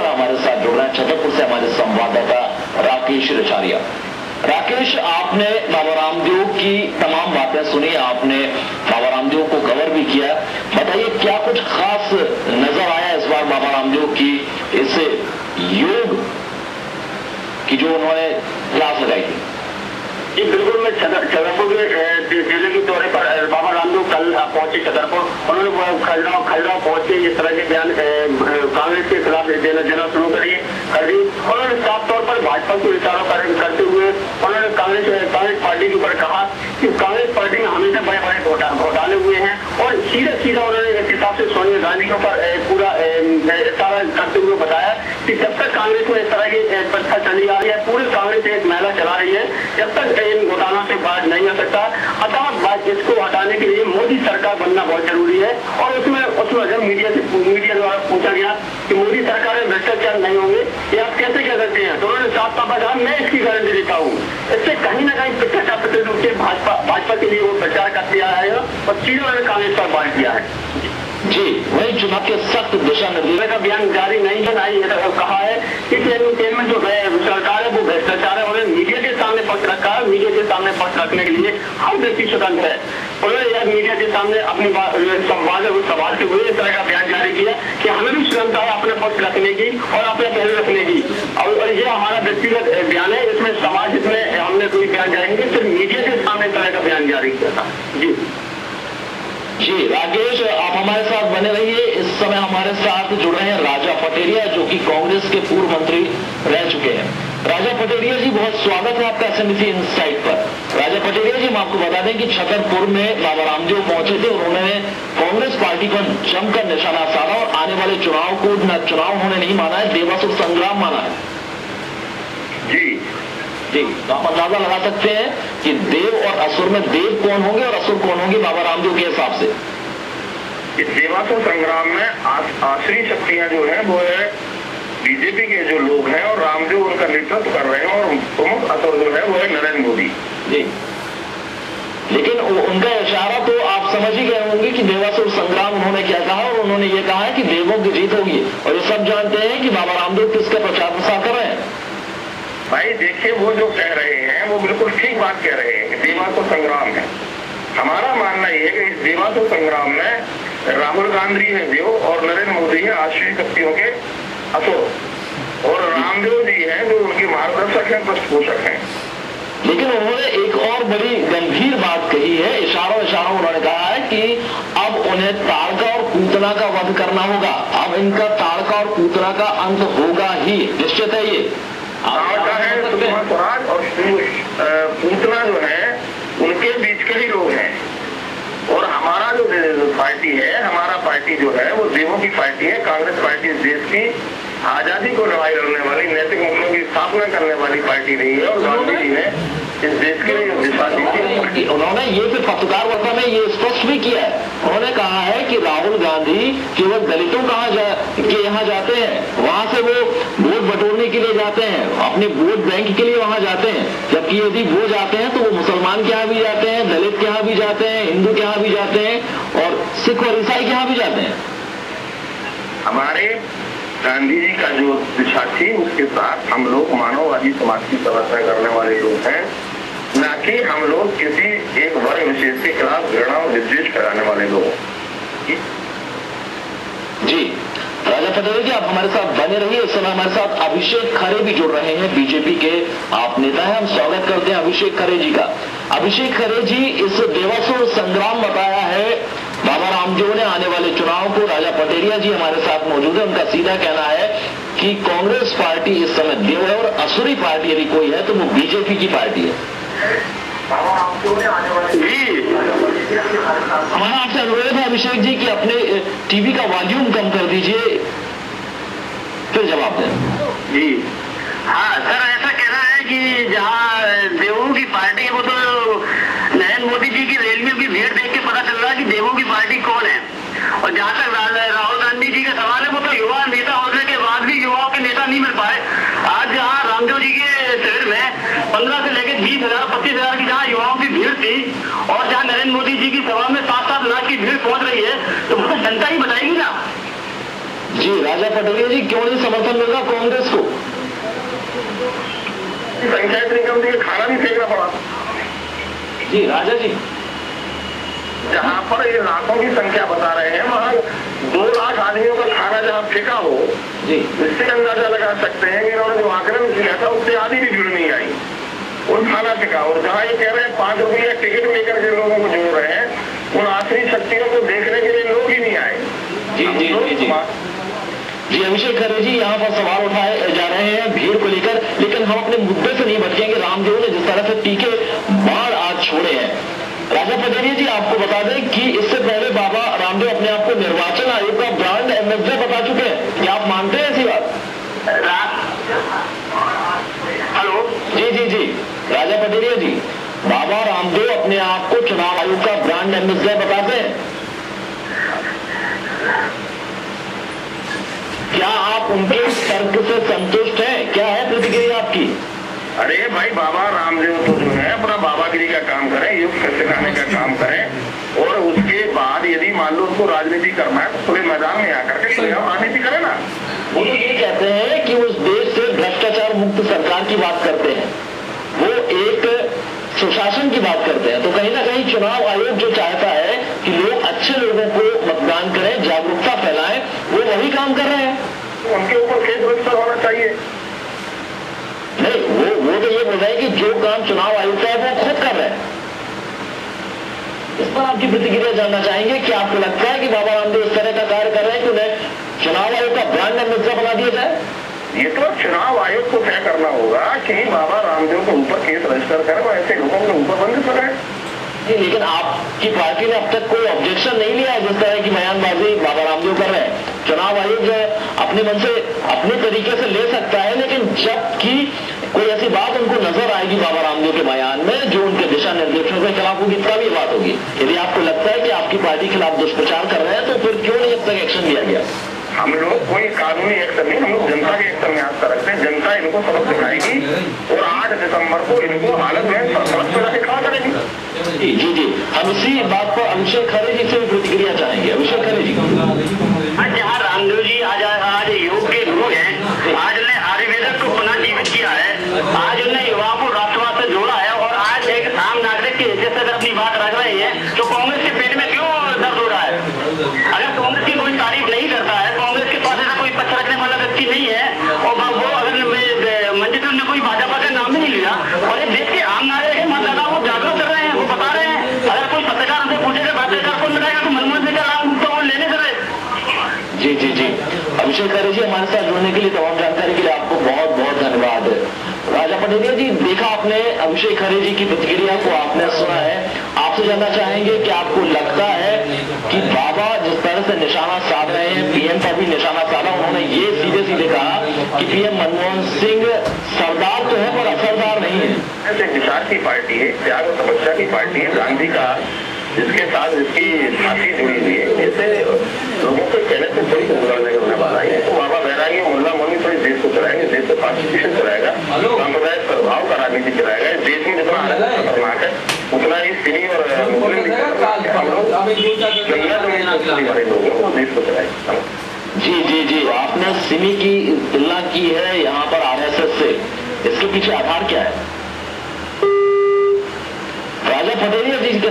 संवाददाता हमारे साथ जुड़ रहे हैं, छतरपुर से हमारे संवाददाता राकेश रचारिया। राकेश, आपने बाबा रामदेव की तमाम बातें सुनी, आपने बाबा रामदेव को कवर भी किया, बताइए क्या कुछ खास नजर आया इस बार बाबा रामदेव की इस योग की जो उन्होंने क्लास लगाई थी? जी बिल्कुल, मैं छतरपुर जिले के दौरे पर बाबा रामदेव कल पहुंचे छतरपुर। उन्होंने खलगांव पहुंच के इस तरह के बयान कांग्रेस के खिलाफ देना शुरू कर दी। उन्होंने साफ तौर पर भाजपा को इशारा करते हुए उन्होंने कांग्रेस पार्टी के ऊपर कहा कि कांग्रेस पार्टी में हमेशा बड़े बड़े घोटाले हुए हैं, और सीधा उन्होंने इस हिसाब से सोनिया गांधी के ऊपर पूरा इशारा करते हुए बताया कि जब तक कांग्रेस में इस तरह की व्यवस्था चली आ रही है, पूरी कांग्रेस एक महिला चला रही है, जब तक इन घोटालों से बाहर नहीं आ सकता। अतः इसको हटाने के लिए मोदी सरकार बनना बहुत जरूरी है। और उसमें जब मीडिया द्वारा पूछा गया कि मोदी सरकार में भ्रष्टाचार नहीं होंगे, ये आप कैसे कह सकते हैं, तो उन्होंने साफ तौर पर कहा मैं इसकी गारंटी देता हूँ। इससे कहीं ना कहीं पिछले रूप से भाजपा के लिए वो प्रचार करते आया है और चीजों उन्होंने कांग्रेस पर बांट दिया है। जी, वही चुनाव के सख्त दिशा निर्देश का बयान जारी नहीं कहा है कि जो सरकार है वो भ्रष्टाचार है। उन्होंने मीडिया के सामने पक्ष रखा है, मीडिया के सामने पक्ष रखने के लिए हर व्यक्ति स्वतंत्र है। उन्होंने यह मीडिया के सामने अपनी सवाल के हुए इस तरह का बयान जारी किया कि हमें भी स्वतंत्रता है अपने पक्ष रखने की और अपने पहले रखने की, और ये हमारा व्यक्तिगत बयान है, इसमें समाज इसमें हमने कोई बयान जारी नहीं, सिर्फ मीडिया के सामने इस तरह का बयान जारी किया था। जी राकेश, आप हमारे साथ बने रहिए। इस समय हमारे साथ जुड़ रहे हैं राजा पटेरिया, जो कि कांग्रेस के पूर्व मंत्री रह चुके हैं। राजा पटेरिया जी, बहुत स्वागत है आपका एसएमबीसी इनसाइट पर। राजा पटेरिया जी, हम आपको बता दें कि छतरपुर में बाबा रामदेव पहुंचे थे और उन्होंने कांग्रेस पार्टी पर जमकर निशाना साधा और आने वाले चुनाव को न चुनाव होने नहीं माना है, देवासुर संग्राम माना है। जी, तो आप अंदाजा लगा सकते हैं कि देव और असुर में देव कौन होंगे और असुर कौन होंगे बाबा रामदेव के हिसाब से? इस देवासुर संग्राम में आसुरी शक्तियां जो है वो है बीजेपी के जो लोग हैं, और रामदेव उनका नेतृत्व कर रहे हैं, और प्रमुख असुर जो है वो है नरेंद्र मोदी जी। लेकिन उनका इशारा तो आप समझ ही गए होंगे कि देवासुर संग्राम उन्होंने क्या कहा, और उन्होंने ये कहा है कि देवों की जीत होगी, और ये सब जानते हैं कि बाबा रामदेव किसका प्रचार प्रसार कर रहे हैं। भाई देखिए, वो जो कह रहे हैं वो बिल्कुल ठीक बात कह रहे हैं कि देवासुर संग्राम है। हमारा मानना ये है कि इस देवासुर संग्राम में राहुल गांधी है देव और नरेंद्र मोदी है आश्रय शक्तियों के असुर, और रामदेव जी हैं जो उनके मार्गदर्शक हैं, पृष्ठपोषक हैं। लेकिन उन्होंने एक और बड़ी गंभीर बात कही है, इशारों उन्होंने कहा है कि अब उन्हें ताड़का और पूतना का वध करना होगा। अब इनका ताड़का और पूतना का अंत होगा ही, निश्चित है ये। ताड़का है सुषमा स्वराज और पूतना जो है उनके बीच के ही लोग हैं, और हमारा जो पार्टी है, हमारा पार्टी जो है वो देवों की पार्टी है। कांग्रेस पार्टी इस देश की आजादी को लड़ाई लड़ने वाली, नैतिक मूल्यों की स्थापना करने वाली पार्टी नहीं है, और गांधी जी ने इस देश के लिए दिशा दी थी। उन्होंने ये फिर पत्रकार वार्ता में ये स्पष्ट भी किया है, उन्होंने कहा है कि राहुल गांधी केवल दलितों के यहाँ जाते हैं, वहां से वो वोट बटोरने के लिए जाते हैं, अपने वोट बैंक के लिए वहां जाते हैं, जबकि यदि वो जाते हैं तो वो मुसलमान के यहाँ भी जाते हैं, दलित के यहाँ भी जाते हैं, हिंदू के यहाँ भी जाते हैं, और सिख और ईसाई के यहाँ भी जाते हैं। हमारे गांधी जी का जो दिशा थी उसके साथ हम लोग मानववादी समाज की समर्थन करने वाले लोग हैं, न कि हम लोग किसी एक वर्ग विशेष के खिलाफ घृणा और विद्वेष फैलाने वाले लोग। जी राजा पटेल जी, आप हमारे साथ बने रहिए। इस समय हमारे साथ अभिषेक खरे भी जुड़ रहे हैं, बीजेपी के आप नेता हैं, हम स्वागत करते हैं अभिषेक खरे जी का। अभिषेक खरे जी, इस देवासुर संग्राम बताया है बाबा रामदेव ने आने वाले चुनाव को। राजा पटेरिया जी हमारे साथ मौजूद है, उनका सीधा कहना है कि कांग्रेस पार्टी इस समय देव है, और असुरी पार्टी यदि कोई है तो वो बीजेपी की पार्टी है। हमारा आपसे अनुरोध है अभिषेक जी कि अपने टीवी का वॉल्यूम कम कर दीजिए, फिर जवाब दें। जी हाँ सर, ऐसा कहना है कि जहाँ देवों की पार्टी है वो तो नरेंद्र मोदी जी की रैलियों की भीड़ देख के पता चल रहा है कि देवों की पार्टी कौन है। और जहाँ तक राहुल गांधी जी का सवाल है, वो तो युवा नेता होने के बाद भी युवाओं के नेता नहीं मिल पाए। आज जहाँ रामदेव जी के शिविर में 15 से लेकर 20,000 25,000 की जहाँ युवाओं की भीड़ थी, और जहाँ नरेंद्र मोदी जी की सभा में 7-7 लाख की भीड़ पहुंच रही है, तो वो तो जनता ही बताएगी ना। जी राजा पटेरिया जी, क्यों नहीं समर्थन मिल रहा कांग्रेस को? संख्या इतनी कम थी कि खाना भी फेंकना पड़ा। जी राजा जी, जहाँ पर ये लाखों की संख्या बता रहे हैं, वहाँ 2 लाख आदमियों का खाना जहाँ फेंका हो, जी इससे अंदाजा लगा सकते हैं कि इन्होंने जो आंकलन किया था उससे आधी भी जुड़ नहीं आई और खाना फेंका। और जहाँ ये कह रहे हैं 5 रुपया टिकट लेकर के लोगों को जोड़ रहे हैं, उन आखिरी शक्तियों को देखने के लिए लोग ही नहीं आए। जी जी जी जी जी अभिषेक खरे जी, यहाँ पर सवाल उठाए जा रहे हैं भीड़ को लेकर, लेकिन हम अपने मुद्दे से नहीं भटकेंगे। रामदेव ने जिस तरह से टीके बाढ़ आज छोड़े हैं, राजा पटेरिया जी आपको बता दें कि इससे पहले बाबा रामदेव अपने आप को निर्वाचन आयोग का ब्रांड एम्बेसडर बता चुके हैं। क्या आप मानते हैं ऐसी बात? हेलो जी जी जी राजा पटेरिया जी, बाबा रामदेव अपने आप को चुनाव आयोग का ब्रांड एम्बेसडर बताते हैं। क्या आप उनके तर्क से संतुष्ट हैं? क्या है प्रतिक्रिया आपकी? अरे भाई, बाबा रामदेव तो जो है अपना बाबागिरी का काम करें, युग सिखाने का काम करें, और उसके बाद यदि मान लो उसको राजनीति करना है तो खुले मैदान में आकर के राजनीति करे ना। वो तो ये कहते हैं कि उस देश से भ्रष्टाचार मुक्त सरकार की बात करते हैं, वो एक सुशासन की बात करते हैं। तो कहीं ना कहीं चुनाव आयोग जो चाहता है कि लोग अच्छे लोगों को मतदान करें, जागरूकता फैलाएं, वो वही काम कर रहे हैं। उनके ऊपर केस रजिस्टर होना चाहिए। नहीं, वो तो ये बोल रहे हैं कि जो काम चुनाव आयोग का है वो खुद कर रहे हैं। इस पर आपकी प्रतिक्रिया जानना चाहेंगे कि आपको लगता है कि बाबा रामदेव इस तरह का कार्य कर रहे हैं कि उन्हें चुनाव आयोग का ब्रांड एम्बेसडर बना दिया जाए? ये तो चुनाव आयोग को तय करना होगा कि बाबा रामदेव के ऊपर केस रजिस्टर करें और ऐसे लोगों के ऊपर बंद करें। लेकिन आपकी पार्टी ने अब तक कोई ऑब्जेक्शन नहीं लिया है जिस तरह की बयानबाजी बाबा रामदेव कर रहे हैं। चुनाव आयोग जो है अपने मन से अपने तरीके से ले सकता है, लेकिन जबकि कोई ऐसी बात उनको नजर आएगी बाबा रामदेव के बयान में जो उनके दिशा निर्देशों के खिलाफ होगी, तब ये बात होगी। यदि आपको लगता है कि आपकी पार्टी के खिलाफ दुष्प्रचार कर रहे हैं तो फिर क्यों नहीं अब तक एक्शन लिया गया? हम लोग कोई कानूनी एक्शन नहीं, हम लोग जनता के एक्शन में आस्था रखते हैं। जनता इनको सबक सिखाएगी और 8 दिसंबर को इनको हालत में सबक से खड़ा करेगी। जी जी जी, हम इसी बात पर अभिषेक खरे जी से भी प्रतिक्रिया चाहेंगे। अभिषेक खरे जी, आज जहाँ रामदेव जी आज योग के गुरु हैं, आज ने आयुर्वेद को पुनः जीवित किया है, आज उन्हें युवाओं को राष्ट्रवाद से जोड़ा है, और आज एक आम नागरिक के जैसे अगर अपनी बात रख रहे हैं तो कांग्रेस के पेट में क्यों दर्द हो रहा है? अगर कांग्रेस की कोई तारीफ नहीं करता है, कांग्रेस के पास ऐसा कोई पक्ष रखने वाला व्यक्ति नहीं है, और वो अगर मंजिल ने कोई भाजपा का नाम भी नहीं लिया, और एक देश के आम नागरिक है, मतदाता वो जागरूक कर रहे हैं, वो बता रहे हैं। अगर कोई पत्रकार हमसे पूछेगा भ्रष्टाचार कौन लगाएगा तो मनमोहन सिंह का नाम तो वो लेने से रहे। जी जी जी अभिषेक खरे जी, हमारे साथ जुड़ने के लिए, तमाम जानकारी के लिए आपको बहुत बहुत धन्यवाद। राजा पटेरिया जी, देखा आपने अभिषेक खरे जी की प्रतिक्रिया को, आपने सुना है। आपसे जानना चाहेंगे कि आपको लगता है कि बाबा जिस तरह से निशाना साध रहे हैं, पीएम पर भी निशाना साधा, उन्होंने ये सीधे सीधे कहा कि पीएम मनमोहन सिंह सरदार तो है पर असरदार नहीं है। ऐसे विचार की पार्टी है, त्याग और तपस्या की पार्टी है। गांधी का जिसके साथ इसकी फांसी जुड़ी हुई है, ऐसे लोगों को कहने से थोड़ी गुजरने को बताई है। तो बाबा बैरागी मुल्ला मोनी थोड़ी देश को चलाएंगे, देश से कॉन्स्टिट्यूशन चलाएगा, सांप्रदायिक सद्भाव का राजनीति चलाएगा। देश में जितना खतरनाक है उतना ही सिनी और मुस्लिम भी खतरनाक है। हम लोग लोग वो देश को चलाएंगे। जी जी जी, आपने सिमी की तुलना की है यहाँ पर आरएसएस से, इसके पीछे आधार क्या है? राजा पटेरिया जी के